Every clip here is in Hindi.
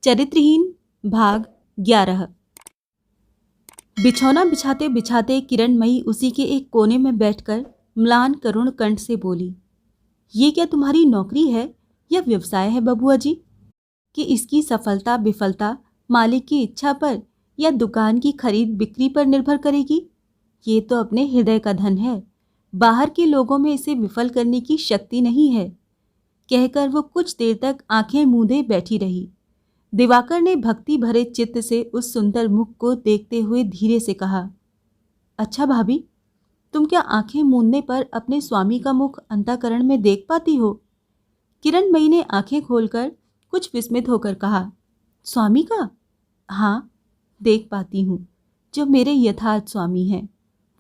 चरित्रहीन भाग 11। बिछौना बिछाते बिछाते किरणमयी उसी के एक कोने में बैठकर म्लान करुण कंठ से बोली, ये क्या तुम्हारी नौकरी है या व्यवसाय है बबुआ जी, कि इसकी सफलता विफलता मालिक की इच्छा पर या दुकान की खरीद बिक्री पर निर्भर करेगी? ये तो अपने हृदय का धन है, बाहर के लोगों में इसे विफल करने की शक्ति नहीं है। कहकर वो कुछ देर तक आंखें मूंदे बैठी रही। दिवाकर ने भक्ति भरे चित्त से उस सुंदर मुख को देखते हुए धीरे से कहा, अच्छा भाभी, तुम क्या आंखें मूंदने पर अपने स्वामी का मुख अंतःकरण में देख पाती हो? किरणमयी ने आंखें खोलकर कुछ विस्मित होकर कहा, स्वामी का? हाँ, देख पाती हूँ, जो मेरे यथार्थ स्वामी हैं।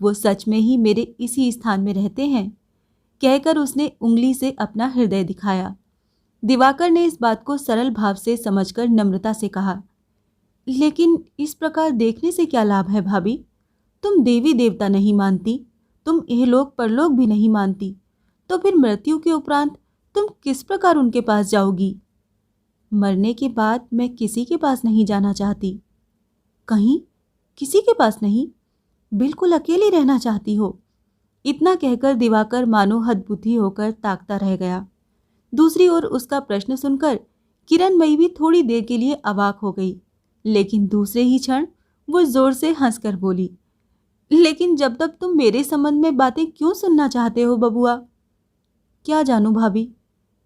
वो सच में ही मेरे इसी स्थान में रहते हैं। कहकर उसने उंगली से अपना हृदय दिखाया। दिवाकर ने इस बात को सरल भाव से समझकर नम्रता से कहा, लेकिन इस प्रकार देखने से क्या लाभ है भाभी? तुम देवी देवता नहीं मानती, तुम इहलोक परलोक भी नहीं मानती, तो फिर मृत्यु के उपरांत तुम किस प्रकार उनके पास जाओगी? मरने के बाद मैं किसी के पास नहीं जाना चाहती। कहीं किसी के पास नहीं? बिल्कुल अकेली रहना चाहती हो? इतना कहकर दिवाकर मानो हतबुद्धि होकर ताकता रह गया। दूसरी ओर उसका प्रश्न सुनकर किरणमयी भी थोड़ी देर के लिए अवाक हो गई, लेकिन दूसरे ही क्षण वो जोर से हंसकर बोली, लेकिन जब तक तुम मेरे संबंध में बातें क्यों सुनना चाहते हो बबुआ? क्या जानूं भाभी,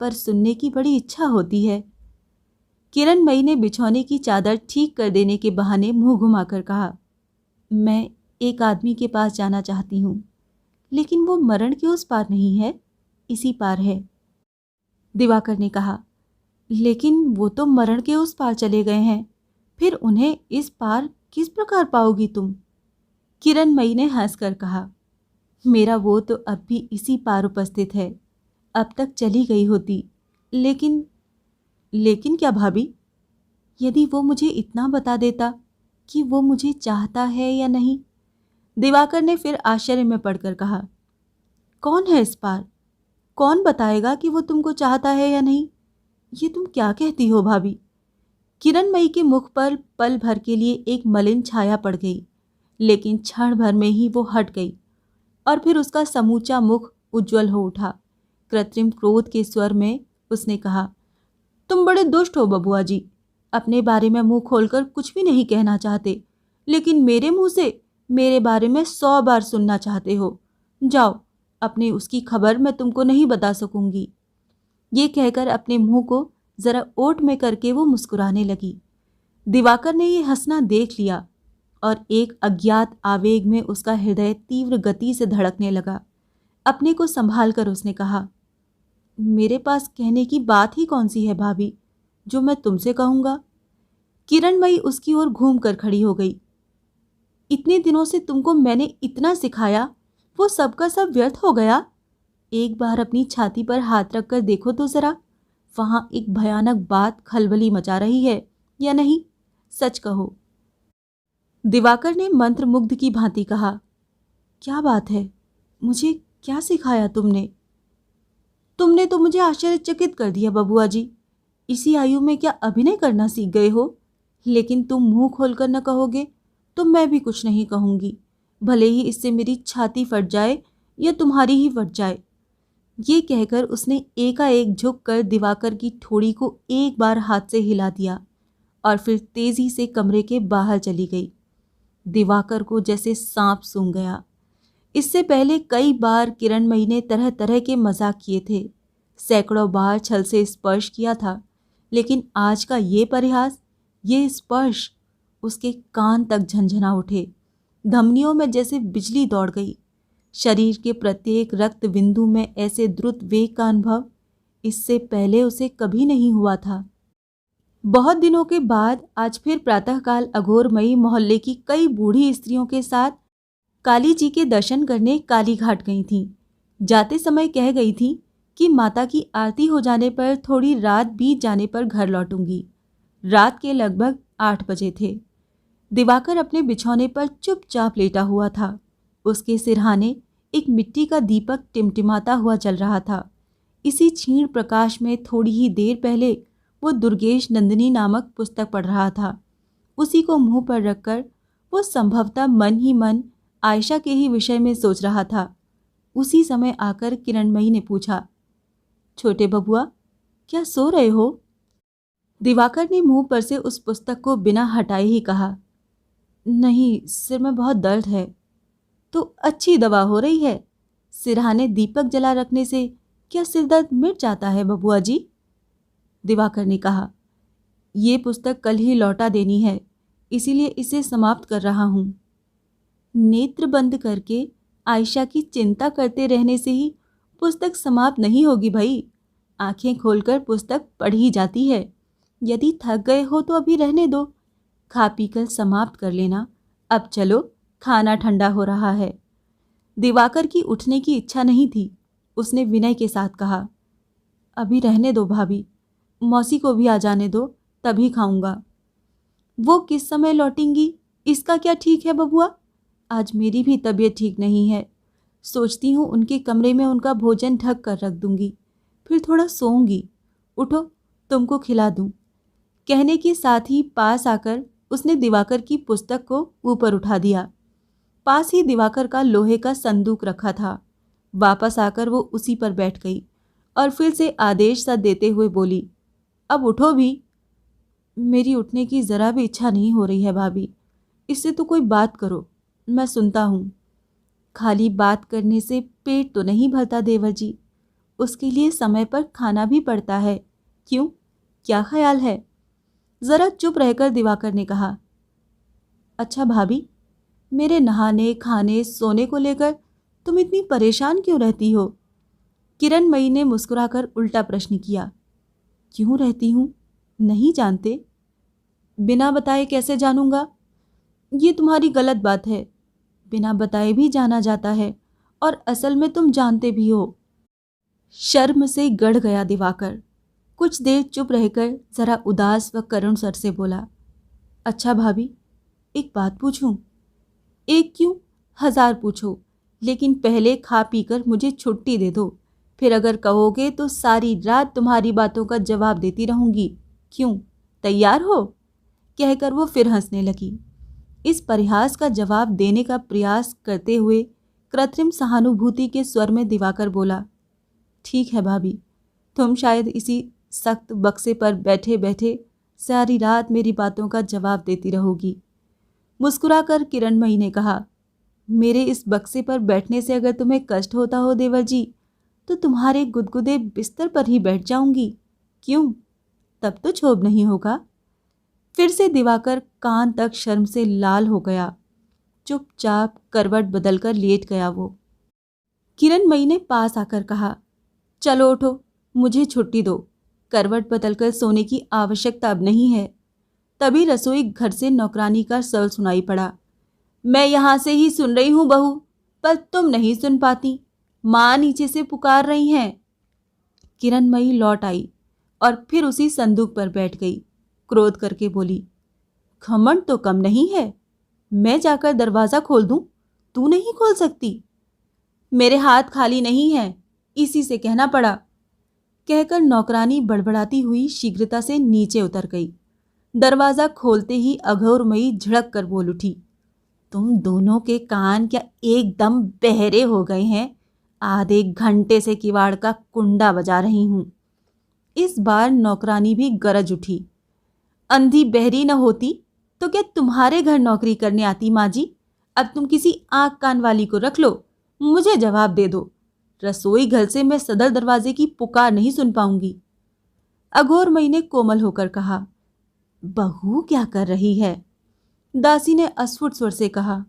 पर सुनने की बड़ी इच्छा होती है। किरणमयी ने बिछौने की चादर ठीक कर देने के बहाने मुंह घुमाकर कहा, मैं एक आदमी के पास जाना चाहती हूँ, लेकिन वो मरण के उस पार नहीं है, इसी पार है। दिवाकर ने कहा, लेकिन वो तो मरण के उस पार चले गए हैं, फिर उन्हें इस पार किस प्रकार पाओगी तुम? किरणमयी ने हंसकर कहा, मेरा वो तो अब भी इसी पार उपस्थित है, अब तक चली गई होती, लेकिन क्या भाभी? यदि वो मुझे इतना बता देता कि वो मुझे चाहता है या नहीं? दिवाकर ने फिर आश्चर्य में पड़कर कहा, कौन है इस पार? कौन बताएगा कि वो तुमको चाहता है या नहीं? ये तुम क्या कहती हो भाभी? किरणमयी के मुख पर पल भर के लिए एक मलिन छाया पड़ गई, लेकिन क्षण भर में ही वो हट गई और फिर उसका समूचा मुख उज्जवल हो उठा। कृत्रिम क्रोध के स्वर में उसने कहा, तुम बड़े दुष्ट हो बबुआ जी, अपने बारे में मुंह खोलकर कुछ भी नहीं कहना चाहते, लेकिन मेरे मुंह से मेरे बारे में 100 बार सुनना चाहते हो। जाओ, अपने उसकी खबर मैं तुमको नहीं बता सकूंगी। ये कहकर अपने मुंह को जरा ओट में करके वो मुस्कुराने लगी। दिवाकर ने ये हंसना देख लिया और एक अज्ञात आवेग में उसका हृदय तीव्र गति से धड़कने लगा। अपने को संभाल कर उसने कहा, मेरे पास कहने की बात ही कौन सी है भाभी, जो मैं तुमसे कहूँगा? किरणमयी उसकी ओर घूम कर खड़ी हो गई। इतने दिनों से तुमको मैंने इतना सिखाया, वो सब का सब व्यर्थ हो गया? एक बार अपनी छाती पर हाथ रखकर देखो तो जरा, वहां एक भयानक बात खलबली मचा रही है या नहीं? सच कहो। दिवाकर ने मंत्रमुग्ध की भांति कहा, क्या बात है? मुझे क्या सिखाया तुमने? तुमने तो मुझे आश्चर्यचकित कर दिया बबुआ जी। इसी आयु में क्या अभिनय करना सीख गए हो? लेकिन तुम मुंह खोलकर न कहोगे तो मैं भी कुछ नहीं कहूंगी, भले ही इससे मेरी छाती फट जाए या तुम्हारी ही फट जाए। ये कहकर उसने एकाएक झुककर दिवाकर की ठोड़ी को एक बार हाथ से हिला दिया और फिर तेजी से कमरे के बाहर चली गई। दिवाकर को जैसे सांप सूंघ गया। इससे पहले कई बार किरणमयी ने तरह तरह के मजाक किए थे, सैकड़ों बार छल से स्पर्श किया था, लेकिन आज का ये परिहास, ये स्पर्श उसके कान तक झंझना उठे। धमनियों में जैसे बिजली दौड़ गई। शरीर के प्रत्येक रक्त बिंदु में ऐसे द्रुत वेग का अनुभव इससे पहले उसे कभी नहीं हुआ था। बहुत दिनों के बाद आज फिर प्रातःकाल अघोरमयी मोहल्ले की कई बूढ़ी स्त्रियों के साथ काली जी के दर्शन करने काली घाट गई थीं। जाते समय कह गई थीं कि माता की आरती हो जाने पर थोड़ी रात बीत जाने पर घर लौटूंगी। रात के लगभग 8 बजे थे। दिवाकर अपने बिछौने पर चुपचाप लेटा हुआ था। उसके सिरहाने एक मिट्टी का दीपक टिमटिमाता हुआ जल रहा था। इसी क्षीण प्रकाश में थोड़ी ही देर पहले वो दुर्गेश नंदिनी नामक पुस्तक पढ़ रहा था। उसी को मुंह पर रखकर वो संभवतः मन ही मन आयशा के ही विषय में सोच रहा था। उसी समय आकर किरणमयी ने पूछा, छोटे बबुआ, क्या सो रहे हो? दिवाकर ने मुंह पर से उस पुस्तक को बिना हटाए ही कहा, नहीं, सिर में बहुत दर्द है। तो अच्छी दवा हो रही है। सिरहाने दीपक जला रखने से क्या सिर दर्द मिट जाता है बबुआ जी? दिवाकर ने कहा, ये पुस्तक कल ही लौटा देनी है, इसीलिए इसे समाप्त कर रहा हूं। नेत्र बंद करके आयशा की चिंता करते रहने से ही पुस्तक समाप्त नहीं होगी भाई। आंखें खोलकर पुस्तक पढ़ी जाती है। यदि थक गए हो तो अभी रहने दो, खा पीकर समाप्त कर लेना। अब चलो, खाना ठंडा हो रहा है। दिवाकर की उठने की इच्छा नहीं थी। उसने विनय के साथ कहा, अभी रहने दो भाभी, मौसी को भी आ जाने दो, तभी खाऊंगा। वो किस समय लौटेंगी इसका क्या ठीक है बबुआ? आज मेरी भी तबीयत ठीक नहीं है। सोचती हूँ उनके कमरे में उनका भोजन ढक कर रख दूंगी, फिर थोड़ा सोऊंगी। उठो, तुमको खिला दूं। कहने के साथ ही पास आकर उसने दिवाकर की पुस्तक को ऊपर उठा दिया। पास ही दिवाकर का लोहे का संदूक रखा था। वापस आकर वो उसी पर बैठ गई और फिर से आदेश सा देते हुए बोली, अब उठो भी। मेरी उठने की जरा भी इच्छा नहीं हो रही है भाभी। इससे तो कोई बात करो, मैं सुनता हूँ। खाली बात करने से पेट तो नहीं भरता देवर जी, उसके लिए समय पर खाना भी पड़ता है। क्यों, क्या ख्याल है? जरा चुप रहकर दिवाकर ने कहा, अच्छा भाभी, मेरे नहाने खाने सोने को लेकर तुम इतनी परेशान क्यों रहती हो? किरणमयी ने मुस्कुराकर उल्टा प्रश्न किया। क्यों रहती हूँ, नहीं जानते? बिना बताए कैसे जानूंगा? ये तुम्हारी गलत बात है। बिना बताए भी जाना जाता है, और असल में तुम जानते भी हो। शर्म से गड़ गया दिवाकर। कुछ देर चुप रहकर जरा उदास व करुण स्वर से बोला, अच्छा भाभी, एक बात पूछूं? एक क्यों, 1000 पूछो, लेकिन पहले खा पीकर मुझे छुट्टी दे दो। फिर अगर कहोगे तो सारी रात तुम्हारी बातों का जवाब देती रहूंगी। क्यों, तैयार हो? कहकर वो फिर हंसने लगी। इस परिहास का जवाब देने का प्रयास करते हुए कृत्रिम सहानुभूति के स्वर में दिवाकर बोला, ठीक है भाभी, तुम शायद इसी सख्त बक्से पर बैठे बैठे सारी रात मेरी बातों का जवाब देती रहोगी। मुस्कुराकर किरणमयी ने कहा, मेरे इस बक्से पर बैठने से अगर तुम्हें कष्ट होता हो देवर जी, तो तुम्हारे गुदगुदे बिस्तर पर ही बैठ जाऊंगी। क्यों, तब तो क्षोभ नहीं होगा? फिर से दिवाकर कान तक शर्म से लाल हो गया। चुपचाप करवट बदलकर लेट गया वो। किरणमयी ने पास आकर कहा, चलो उठो, मुझे छुट्टी दो। करवट बदलकर सोने की आवश्यकता अब नहीं है। तभी रसोई घर से नौकरानी का स्वर सुनाई पड़ा, मैं यहां से ही सुन रही हूं बहू, पर तुम नहीं सुन पाती। मां नीचे से पुकार रही हैं। किरणमयी लौट आई और फिर उसी संदूक पर बैठ गई। क्रोध करके बोली, घमंड तो कम नहीं है। मैं जाकर दरवाजा खोल दूं, तू नहीं खोल सकती? मेरे हाथ खाली नहीं हैं, इसी से कहना पड़ा। कहकर नौकरानी बड़बड़ाती हुई शीघ्रता से नीचे उतर गई। दरवाजा खोलते ही अघोरमयी झड़क कर बोल उठी, तुम दोनों के कान क्या एकदम बहरे हो गए हैं? आधे घंटे से किवाड़ का कुंडा बजा रही हूं। इस बार नौकरानी भी गरज उठी, अंधी बहरी न होती तो क्या तुम्हारे घर नौकरी करने आती माँ जी? अब तुम किसी आंख कान वाली को रख लो, मुझे जवाब दे दो। रसोई घर से मैं सदर दरवाजे की पुकार नहीं सुन पाऊंगी। अघोरमयी ने कोमल होकर कहा, बहू क्या कर रही है? दासी ने अस्फुट स्वर से कहा,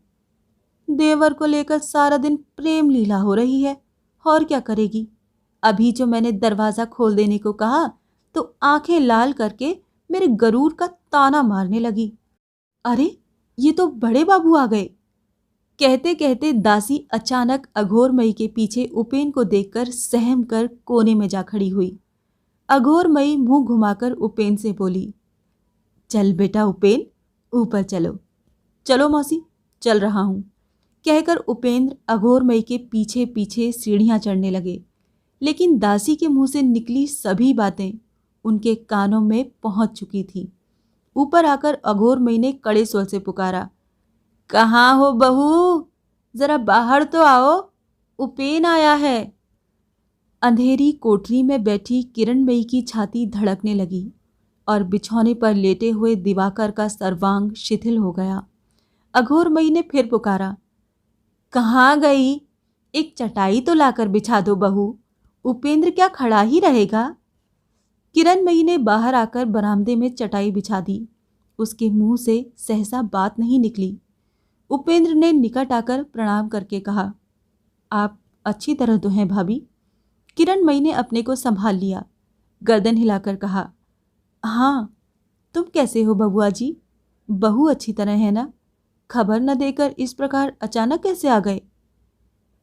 देवर को लेकर सारा दिन प्रेम लीला हो रही है, और क्या करेगी? अभी जो मैंने दरवाजा खोल देने को कहा तो आंखें लाल करके मेरे गरूर का ताना मारने लगी। अरे, ये तो बड़े बाबू आ गए। कहते कहते दासी अचानक अघोरमयी के पीछे उपेन को देखकर सहम कर कोने में जा खड़ी हुई। अघोरमयी मुंह घुमाकर उपेन से बोली, चल बेटा उपेन, ऊपर चलो। चलो मौसी, चल रहा हूं। कहकर उपेंद्र अघोरमयी के पीछे पीछे सीढ़ियां चढ़ने लगे। लेकिन दासी के मुंह से निकली सभी बातें उनके कानों में पहुंच चुकी थी। ऊपर आकर अघोरमयी ने कड़े स्वर से पुकारा, कहाँ हो बहू, जरा बाहर तो आओ, उपेन आया है। अंधेरी कोठरी में बैठी किरणमयी की छाती धड़कने लगी और बिछौने पर लेटे हुए दिवाकर का सर्वांग शिथिल हो गया। अघोरमयी ने फिर पुकारा, कहाँ गई? एक चटाई तो लाकर बिछा दो बहू, उपेंद्र क्या खड़ा ही रहेगा? किरणमयी ने बाहर आकर बरामदे में चटाई बिछा दी। उसके मुंह से सहसा बात नहीं निकली। उपेंद्र ने निकट आकर प्रणाम करके कहा, आप अच्छी तरह तो हैं भाभी? किरणमयी ने अपने को संभाल लिया, गर्दन हिलाकर कहा, हाँ, तुम कैसे हो बबुआ जी? बहू अच्छी तरह है ना? खबर न देकर इस प्रकार अचानक कैसे आ गए?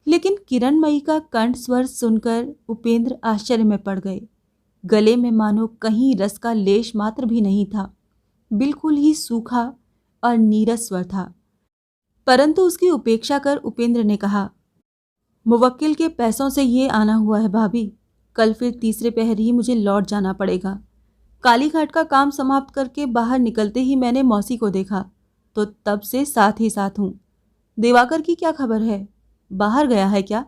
लेकिन किरणमयी का कंठ स्वर सुनकर उपेंद्र आश्चर्य में पड़ गए। गले में मानो कहीं रस का लेश मात्र भी नहीं था, बिल्कुल ही सूखा और नीरस स्वर था। परंतु उसकी उपेक्षा कर उपेंद्र ने कहा, मुवक्किल के पैसों से ये आना हुआ है भाभी, कल फिर तीसरे पहर ही मुझे लौट जाना पड़ेगा। कालीघाट का काम समाप्त करके बाहर निकलते ही मैंने मौसी को देखा, तो तब से साथ ही साथ हूँ। दिवाकर की क्या खबर है? बाहर गया है क्या?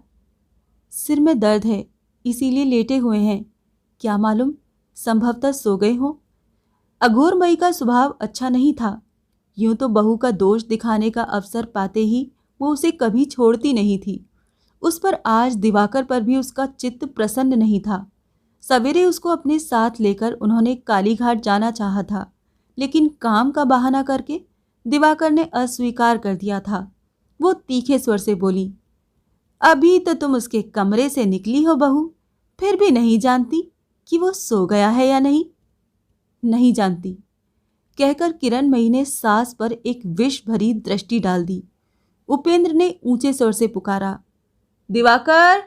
सिर में दर्द है, इसीलिए लेटे हुए हैं। क्या मालूम, संभवतः सो गए हों। अघोरमयी का स्वभाव अच्छा नहीं था। यूं तो बहू का दोष दिखाने का अवसर पाते ही वो उसे कभी छोड़ती नहीं थी। उस पर आज दिवाकर पर भी उसका चित्त प्रसन्न नहीं था। सवेरे उसको अपने साथ लेकर उन्होंने कालीघाट जाना चाहा था, लेकिन काम का बहाना करके दिवाकर ने अस्वीकार कर दिया था। वो तीखे स्वर से बोली, अभी तो तुम उसके कमरे से निकली हो बहू, फिर भी नहीं जानती कि वो सो गया है या नहीं? नहीं जानती, कहकर किरणमयी ने सास पर एक विष भरी दृष्टि डाल दी। उपेंद्र ने ऊंचे स्वर से पुकारा, दिवाकर।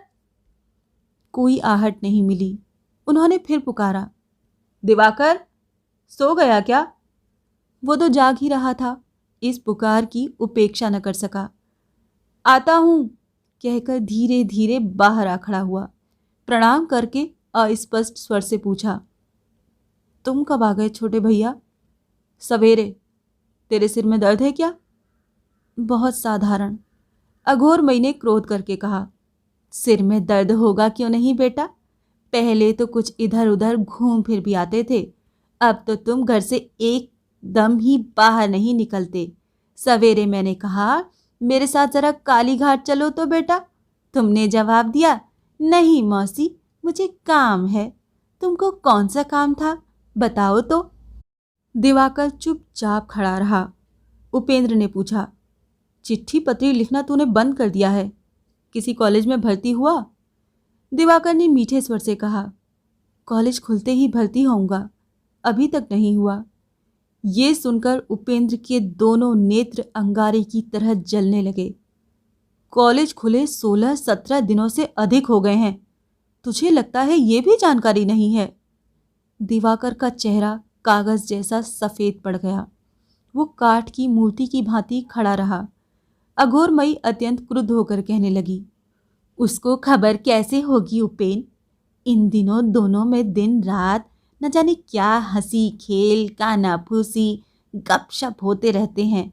कोई आहट नहीं मिली। उन्होंने फिर पुकारा, दिवाकर, सो गया क्या? वो तो जाग ही रहा था। इस पुकार की उपेक्षा न कर सका। आता हूं, कहकर धीरे धीरे बाहर आ खड़ा हुआ। प्रणाम करके अस्पष्ट स्वर से पूछा, तुम कब आ गए छोटे भैया? सवेरे। तेरे सिर में दर्द है क्या? बहुत साधारण। अघोरमयी ने क्रोध करके कहा, सिर में दर्द होगा क्यों नहीं बेटा? पहले तो कुछ इधर उधर घूम फिर भी आते थे, अब तो तुम घर से एकदम ही बाहर नहीं निकलते। सवेरे मैंने कहा मेरे साथ जरा कालीघाट चलो तो बेटा, तुमने जवाब दिया, नहीं मौसी, मुझे काम है। तुमको कौन सा काम था, बताओ तो। दिवाकर चुपचाप खड़ा रहा। उपेंद्र ने पूछा, चिट्ठी पत्री लिखना तूने बंद कर दिया है? किसी कॉलेज में भर्ती हुआ? दिवाकर ने मीठे स्वर से कहा, कॉलेज खुलते ही भर्ती होऊंगा, अभी तक नहीं हुआ। ये सुनकर उपेंद्र के दोनों नेत्र अंगारे की तरह जलने लगे। कॉलेज खुले 16-17 दिनों से अधिक हो गए हैं, तुझे लगता है ये भी जानकारी नहीं है? दिवाकर का चेहरा कागज जैसा सफेद पड़ गया। वो काठ की मूर्ति की भांति खड़ा रहा। अघोरमयी अत्यंत क्रुद्ध होकर कहने लगी, उसको खबर कैसे होगी उपेन? इन दिनों दोनों में दिन रात न जाने क्या हंसी खेल कानाफूसी गपशप होते रहते हैं।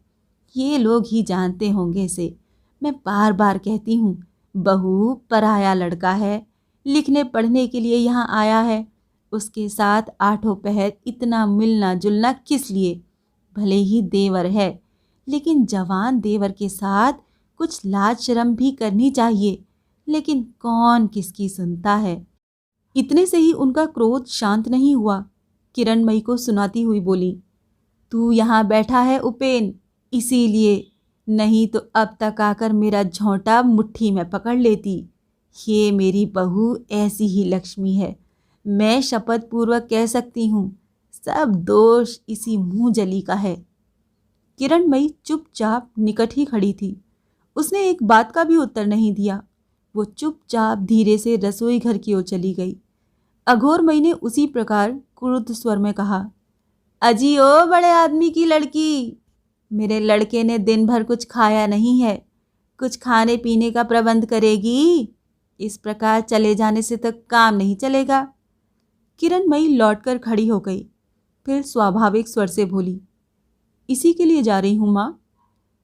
ये लोग ही जानते होंगे इसे। मैं बार बार कहती हूँ, बहू पराया लड़का है, लिखने पढ़ने के लिए यहाँ आया है, उसके साथ आठों पहर इतना मिलना जुलना किस लिए? भले ही देवर है, लेकिन जवान देवर के साथ कुछ लाज शर्म भी करनी चाहिए। लेकिन कौन किसकी सुनता है? इतने से ही उनका क्रोध शांत नहीं हुआ। किरणमयी को सुनाती हुई बोली, तू यहाँ बैठा है उपेन, इसीलिए, नहीं तो अब तक आकर मेरा झोंटा मुट्ठी में पकड़ लेती। ये मेरी बहू ऐसी ही लक्ष्मी है, मैं शपथ पूर्वक कह सकती हूँ, सब दोष इसी मुँह जली का है। किरणमयी चुपचाप निकट ही खड़ी थी। उसने एक बात का भी उत्तर नहीं दिया। वो चुपचाप धीरे से रसोई घर की ओर चली गई। अघोरमयी ने उसी प्रकार क्रुद्ध स्वर में कहा, अजी ओ बड़े आदमी की लड़की, मेरे लड़के ने दिन भर कुछ खाया नहीं है, कुछ खाने पीने का प्रबंध करेगी? इस प्रकार चले जाने से तो काम नहीं चलेगा। किरणमयी लौटकर खड़ी हो गई। फिर स्वाभाविक स्वर से बोली, इसी के लिए जा रही हूँ माँ।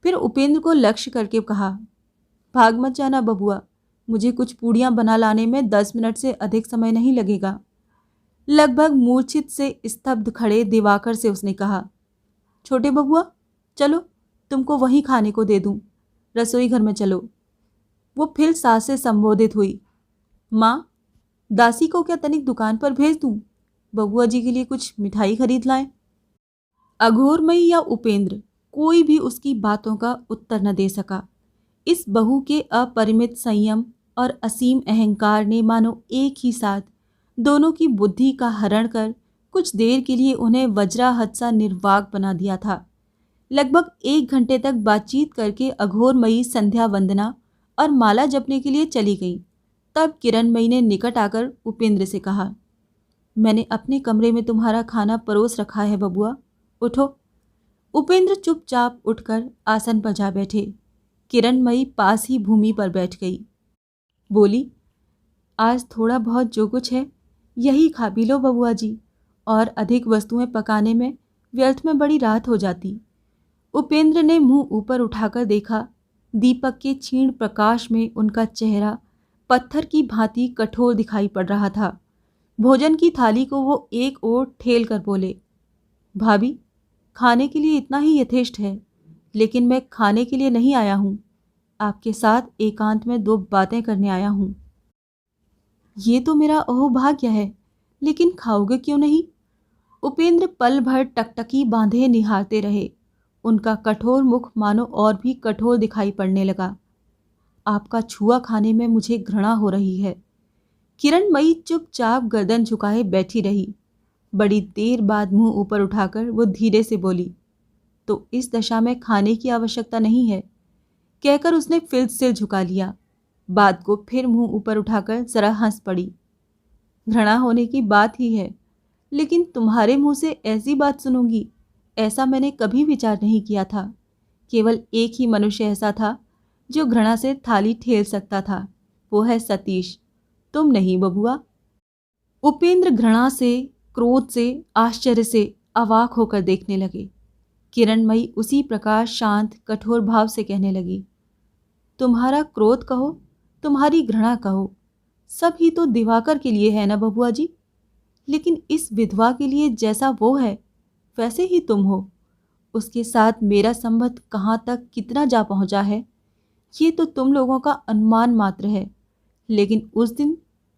फिर उपेंद्र को लक्ष्य करके कहा, भाग मत जाना बबुआ, मुझे कुछ पूड़ियाँ बना लाने में 10 मिनट से अधिक समय नहीं लगेगा। लगभग मूर्छित से स्तब्ध खड़े दिवाकर से उसने कहा, छोटे बबुआ चलो, तुमको वहीं खाने को दे दूं, रसोई घर में चलो। वो फिर सास से संबोधित हुई, माँ दासी को क्या तनिक दुकान पर भेज दूं, बबुआ जी के लिए कुछ मिठाई खरीद लाएं। अघोरमयी या उपेंद्र कोई भी उसकी बातों का उत्तर न दे सका। इस बहू के अपरिमित संयम और असीम अहंकार ने मानो एक ही साथ दोनों की बुद्धि का हरण कर कुछ देर के लिए उन्हें वज्राहत सा निर्वाक बना दिया था। लगभग 1 घंटे तक बातचीत करके अघोरमयी संध्या वंदना और माला जपने के लिए चली गई। तब किरणमयी ने निकट आकर उपेंद्र से कहा, मैंने अपने कमरे में तुम्हारा खाना परोस रखा है बबुआ, उठो। उपेंद्र चुपचाप उठकर आसन पर जा बैठे। किरणमयी पास ही भूमि पर बैठ गई। बोली, आज थोड़ा बहुत जो कुछ है यही खा पी लो बबुआ जी, और अधिक वस्तुएं पकाने में व्यर्थ में बड़ी रात हो जाती। उपेंद्र ने मुंह ऊपर उठाकर देखा। दीपक के क्षीण प्रकाश में उनका चेहरा पत्थर की भांति कठोर दिखाई पड़ रहा था। भोजन की थाली को वो एक ओर ठेल कर बोले, भाभी खाने के लिए इतना ही यथेष्ट है, लेकिन मैं खाने के लिए नहीं आया हूँ, आपके साथ एकांत में 2 बातें करने आया हूँ। ये तो मेरा अहोभाग्य है, लेकिन खाओगे क्यों नहीं? उपेंद्र पल भर टकटकी बांधे निहारते रहे। उनका कठोर मुख मानो और भी कठोर दिखाई पड़ने लगा। आपका छुआ खाने में मुझे घृणा हो रही है। किरणमयी चुपचाप गर्दन झुकाए बैठी रही। बड़ी देर बाद मुंह ऊपर उठाकर वो धीरे से बोली, तो इस दशा में खाने की आवश्यकता नहीं है, कहकर उसने फिर सिर झुका लिया। बात को फिर मुंह ऊपर उठाकर जरा हंस पड़ी। घृणा होने की बात ही है, लेकिन तुम्हारे मुंह से ऐसी बात सुनूंगी ऐसा मैंने कभी विचार नहीं किया था। केवल एक ही मनुष्य ऐसा था जो घृणा से थाली ठेल सकता था, वो है सतीश, तुम नहीं बबुआ। उपेंद्र घृणा से, क्रोध से, आश्चर्य से अवाक होकर देखने लगे। किरणमयी उसी प्रकार शांत कठोर भाव से कहने लगी, तुम्हारा क्रोध कहो, तुम्हारी घृणा कहो, सब ही तो दिवाकर के लिए है ना बबुआ जी। लेकिन इस विधवा के लिए जैसा वो है वैसे ही तुम हो। उसके साथ मेरा संबंध कहाँ तक कितना जा पहुँचा है ये तो तुम लोगों का अनुमान मात्र है। लेकिन उस दिन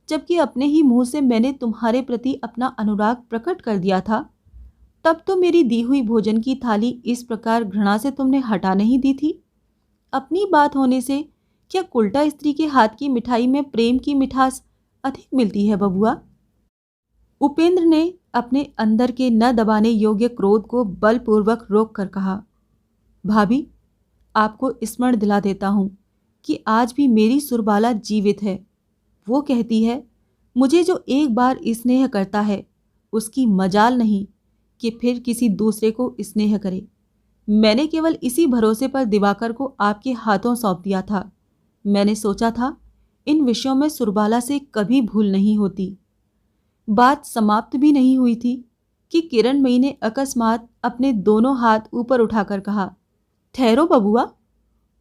जबकि अपने ही मुंह से मैंने तुम्हारे प्रति अपना अनुराग प्रकट कर दिया था, तब तो मेरी दी हुई भोजन की थाली इस प्रकार घृणा से तुमने हटा नहीं दी थी। अपनी बात होने से क्या उल्टा स्त्री के हाथ की मिठाई में प्रेम की मिठास अधिक मिलती है बबुआ? उपेंद्र ने अपने अंदर के न दबाने योग्य क्रोध को बलपूर्वक रोक कर कहा, भाभी आपको स्मरण दिला देता हूँ कि आज भी मेरी सुरबाला जीवित है। वो कहती है, मुझे जो एक बार स्नेह करता है उसकी मजाल नहीं कि फिर किसी दूसरे को स्नेह करे। मैंने केवल इसी भरोसे पर दिवाकर को आपके हाथों सौंप दिया था। मैंने सोचा था इन विषयों में सुरबाला से कभी भूल नहीं होती। बात समाप्त भी नहीं हुई थी कि किरणमयी ने अकस्मात अपने दोनों हाथ ऊपर उठाकर कहा, ठहरो बबुआ,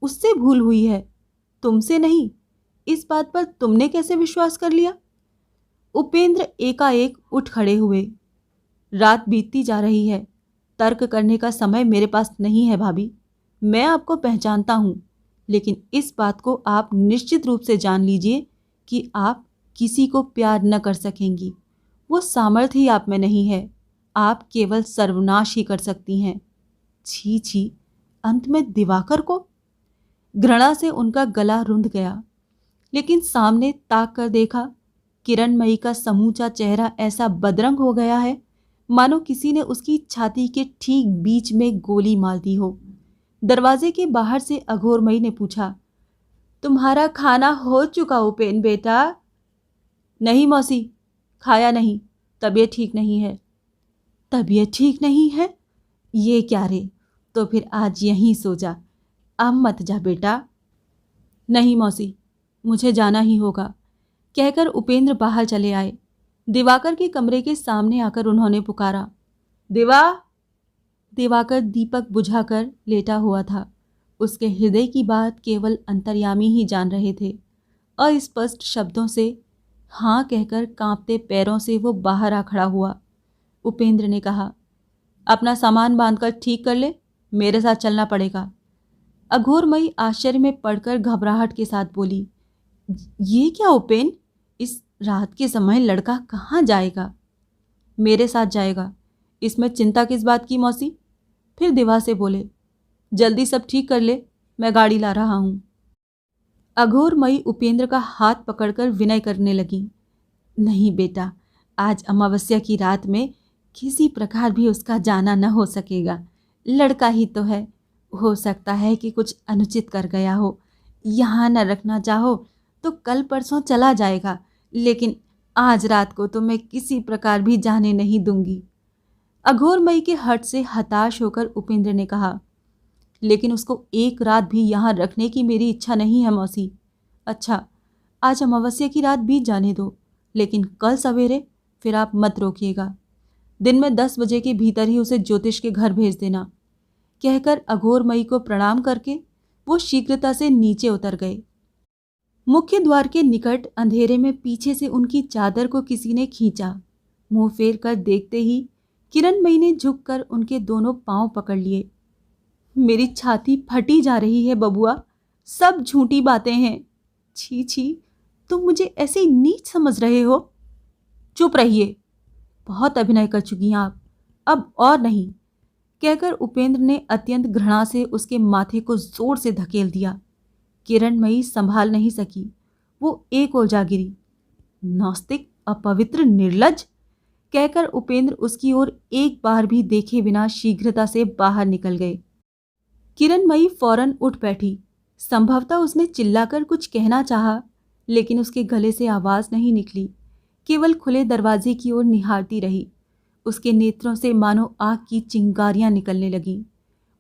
उससे भूल हुई है, तुमसे नहीं। इस बात पर तुमने कैसे विश्वास कर लिया? उपेंद्र एकाएक उठ खड़े हुए। रात बीतती जा रही है, तर्क करने का समय मेरे पास नहीं है भाभी। मैं आपको पहचानता हूं, लेकिन इस बात को आप निश्चित रूप से जान लीजिए कि आप किसी को प्यार न कर सकेंगी। वो सामर्थ्य ही आप में नहीं है। आप केवल सर्वनाश ही कर सकती हैं। छी छी, अंत में दिवाकर को? घृणा से उनका गला रुंध गया, लेकिन सामने ताक कर देखा, किरणमयी का समूचा चेहरा ऐसा बदरंग हो गया है मानो किसी ने उसकी छाती के ठीक बीच में गोली मार दी हो। दरवाजे के बाहर से अघोरमयी ने पूछा, तुम्हारा खाना हो चुका उपेन बेटा? नहीं मौसी, खाया नहीं, तबीयत ठीक नहीं है। तबीयत ठीक नहीं है? ये क्या रे, तो फिर आज यहीं सो जा, अब मत जा बेटा। नहीं मौसी, मुझे जाना ही होगा, कहकर उपेंद्र बाहर चले आए। दिवाकर के कमरे के सामने आकर उन्होंने पुकारा, दिवा। दिवाकर दीपक बुझाकर लेटा हुआ था। उसके हृदय की बात केवल अंतर्यामी ही जान रहे थे। अस्पष्ट शब्दों से हाँ कहकर कांपते पैरों से वो बाहर आ खड़ा हुआ। उपेंद्र ने कहा, अपना सामान बांधकर ठीक कर ले, मेरे साथ चलना पड़ेगा। अघोरमयी आश्चर्य में पड़कर घबराहट के साथ बोली, ये क्या उपेन, इस रात के समय लड़का कहाँ जाएगा? मेरे साथ जाएगा, इसमें चिंता किस बात की मौसी? फिर दिवा से बोले, जल्दी सब ठीक कर ले, मैं गाड़ी ला रहा हूँ। अघोरमयी उपेंद्र का हाथ पकड़कर विनय करने लगी, नहीं बेटा, आज अमावस्या की रात में किसी प्रकार भी उसका जाना न हो सकेगा। लड़का ही तो है, हो सकता है कि कुछ अनुचित कर गया हो। यहाँ न रखना चाहो तो कल परसों चला जाएगा, लेकिन आज रात को तो मैं किसी प्रकार भी जाने नहीं दूंगी। अघोरमयी के हठ से हताश होकर उपेंद्र ने कहा, लेकिन उसको एक रात भी यहाँ रखने की मेरी इच्छा नहीं है मौसी। अच्छा, आज अमावस्या की रात बीत जाने दो, लेकिन कल सवेरे फिर आप मत रोकिएगा। दिन में 10 बजे के भीतर ही उसे ज्योतिष के घर भेज देना। कहकर अघोरमयी को प्रणाम करके वो शीघ्रता से नीचे उतर गए। मुख्य द्वार के निकट अंधेरे में पीछे से उनकी चादर को किसी ने खींचा। मुंह फेर कर देखते ही किरणमयी ने झुककर उनके दोनों पांव पकड़ लिए। मेरी छाती फटी जा रही है बबुआ, सब झूठी बातें हैं। छी छी, तुम मुझे ऐसे नीच समझ रहे हो? चुप रहिए, बहुत अभिनय कर चुकी हैं आप, अब और नहीं। कहकर उपेंद्र ने अत्यंत घृणा से उसके माथे को जोर से धकेल दिया। किरणमयी संभाल नहीं सकी, वो एक ओर जा गिरी। नास्तिक, अपवित्र, निर्लज्ज, कहकर उपेंद्र उसकी ओर एक बार भी देखे बिना शीघ्रता से बाहर निकल गए। किरणमयी फौरन उठ बैठी। संभवतः उसने चिल्लाकर कुछ कहना चाहा, लेकिन उसके गले से आवाज नहीं निकली। केवल खुले दरवाजे की ओर निहारती रही। उसके नेत्रों से मानो आग की चिंगारियां निकलने लगीं।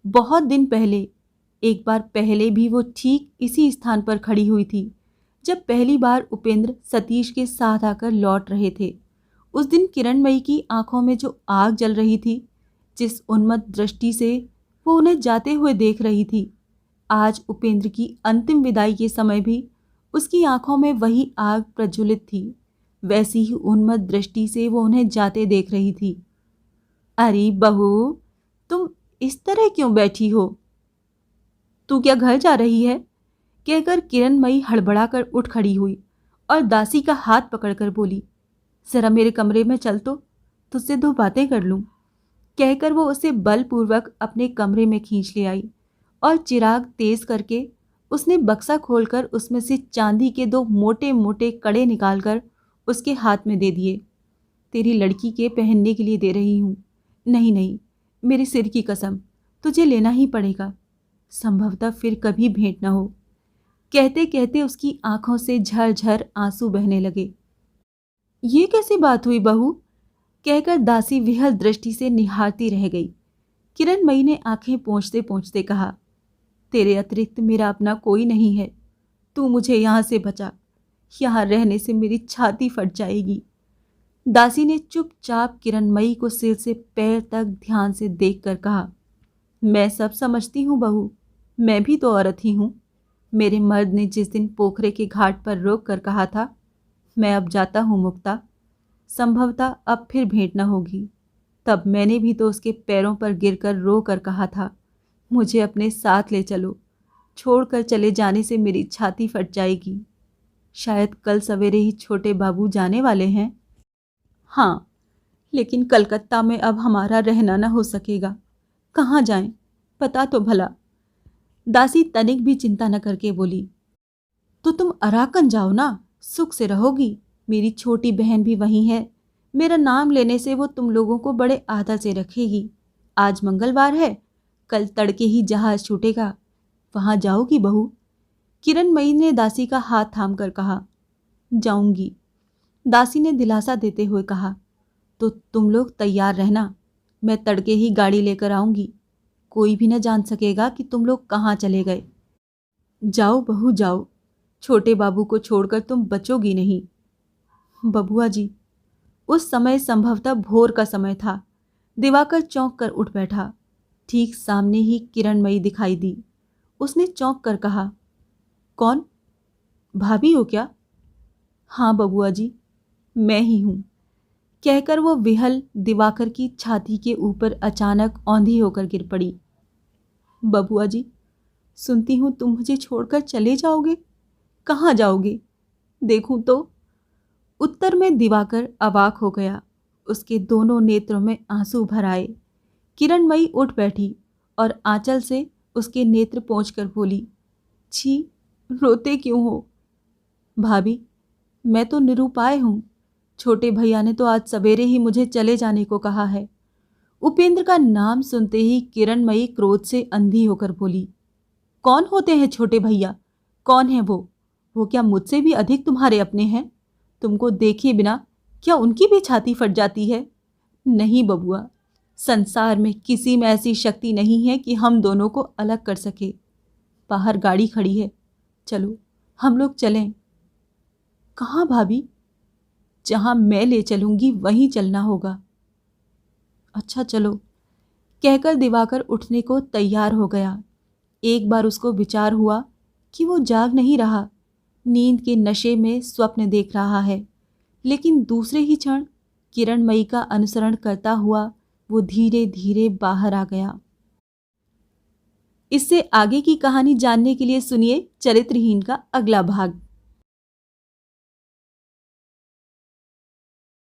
बहुत दिन पहले, एक बार पहले भी वो ठीक इसी स्थान पर खड़ी हुई थी, जब पहली बार उपेंद्र सतीश के साथ आकर लौट रहे थे। उस दिन किरणमयी की आंखों में जो आग जल रही थी, जिस उन्मत्त दृष्टि से वो उन्हें जाते हुए देख रही थी, आज उपेंद्र की अंतिम विदाई के समय भी उसकी आंखों में वही आग प्रज्वलित थी। वैसी ही उन्मत्त दृष्टि से वो उन्हें जाते देख रही थी। अरे बहू, तुम इस तरह क्यों बैठी हो? तू क्या घर जा रही है? कहकर किरणमयी हड़बड़ाकर उठ खड़ी हुई और दासी का हाथ पकड़कर बोली, जरा मेरे कमरे में चल तो, तुझसे 2 बातें कर लूं। कहकर वो उसे बलपूर्वक अपने कमरे में खींच ले आई और चिराग तेज करके उसने बक्सा खोलकर उसमें से चांदी के 2 मोटे मोटे कड़े निकालकर उसके हाथ में दे दिए। तेरी लड़की के पहनने के लिए दे रही हूँ। नहीं नहीं, मेरे सिर की कसम, तुझे लेना ही पड़ेगा, संभवतः फिर कभी भेंट न हो। कहते कहते उसकी आंखों से झरझर आंसू बहने लगे। ये कैसी बात हुई बहू? कहकर दासी विहल दृष्टि से निहारती रह गई। किरणमयी ने आंखें पोंछते पोंछते कहा, तेरे अतिरिक्त मेरा अपना कोई नहीं है, तू मुझे यहाँ से बचा, यहाँ रहने से मेरी छाती फट जाएगी। दासी ने चुपचाप किरणमयी को सिर से पैर तक ध्यान से देखकर कहा, मैं सब समझती हूँ बहू, मैं भी तो औरत ही हूँ। मेरे मर्द ने जिस दिन पोखरे के घाट पर रोक कर कहा था, मैं अब जाता हूँ मुक्ता, संभवतः अब फिर भेंट न होगी, तब मैंने भी तो उसके पैरों पर गिरकर रो कर कहा था, मुझे अपने साथ ले चलो, छोड़कर चले जाने से मेरी छाती फट जाएगी। शायद कल सवेरे ही छोटे बाबू जाने वाले हैं। हाँ, लेकिन कलकत्ता में अब हमारा रहना न हो सकेगा। कहाँ जाएं, पता तो भला। दासी तनिक भी चिंता न करके बोली, तो तुम अराकन जाओ ना, सुख से रहोगी। मेरी छोटी बहन भी वहीं है, मेरा नाम लेने से वो तुम लोगों को बड़े आदर से रखेगी। आज मंगलवार है, कल तड़के ही जहाज छूटेगा, वहां जाओगी बहू? किरणमयी ने दासी का हाथ थाम कर कहा, जाऊंगी। दासी ने दिलासा देते हुए कहा, तो तुम लोग तैयार रहना, मैं तड़के ही गाड़ी लेकर आऊंगी, कोई भी न जान सकेगा कि तुम लोग कहाँ चले गए। जाओ बहू जाओ, छोटे बाबू को छोड़कर तुम बचोगी नहीं। बबुआ जी, उस समय संभवतः भोर का समय था। दिवाकर चौंक कर उठ बैठा। ठीक सामने ही किरणमयी दिखाई दी। उसने चौंक कर कहा, कौन? भाभी हो क्या? हाँ बबुआ जी, मैं ही हूं, कहकर वो विहल दिवाकर की छाती के ऊपर अचानक औंधी होकर गिर पड़ी। बबुआ जी, सुनती हूं तुम मुझे छोड़कर चले जाओगे। कहाँ जाओगे? देखूं तो। उत्तर में दिवाकर अवाक हो गया। उसके दोनों नेत्रों में आंसू भर आए। किरणमयी उठ बैठी और आंचल से उसके नेत्र पोंछकर बोली, छी, रोते क्यों हो? भाभी, मैं तो निरुपाय हूं। छोटे भैया ने तो आज सवेरे ही मुझे चले जाने को कहा है। उपेंद्र का नाम सुनते ही किरणमयी क्रोध से अंधी होकर बोली, कौन होते हैं छोटे भैया? कौन है वो? वो क्या मुझसे भी अधिक तुम्हारे अपने हैं? तुमको देखे बिना क्या उनकी भी छाती फट जाती है? नहीं बबुआ, संसार में किसी में ऐसी शक्ति नहीं है कि हम दोनों को अलग कर सके। बाहर गाड़ी खड़ी है, चलो हम लोग चलें। कहाँ भाभी? जहां मैं ले चलूंगी वहीं चलना होगा। अच्छा चलो, कहकर दिवाकर उठने को तैयार हो गया। एक बार उसको विचार हुआ कि वो जाग नहीं रहा, नींद के नशे में स्वप्न देख रहा है। लेकिन दूसरे ही क्षण किरणमयी का अनुसरण करता हुआ वो धीरे धीरे बाहर आ गया। इससे आगे की कहानी जानने के लिए सुनिए चरित्रहीन का अगला भाग।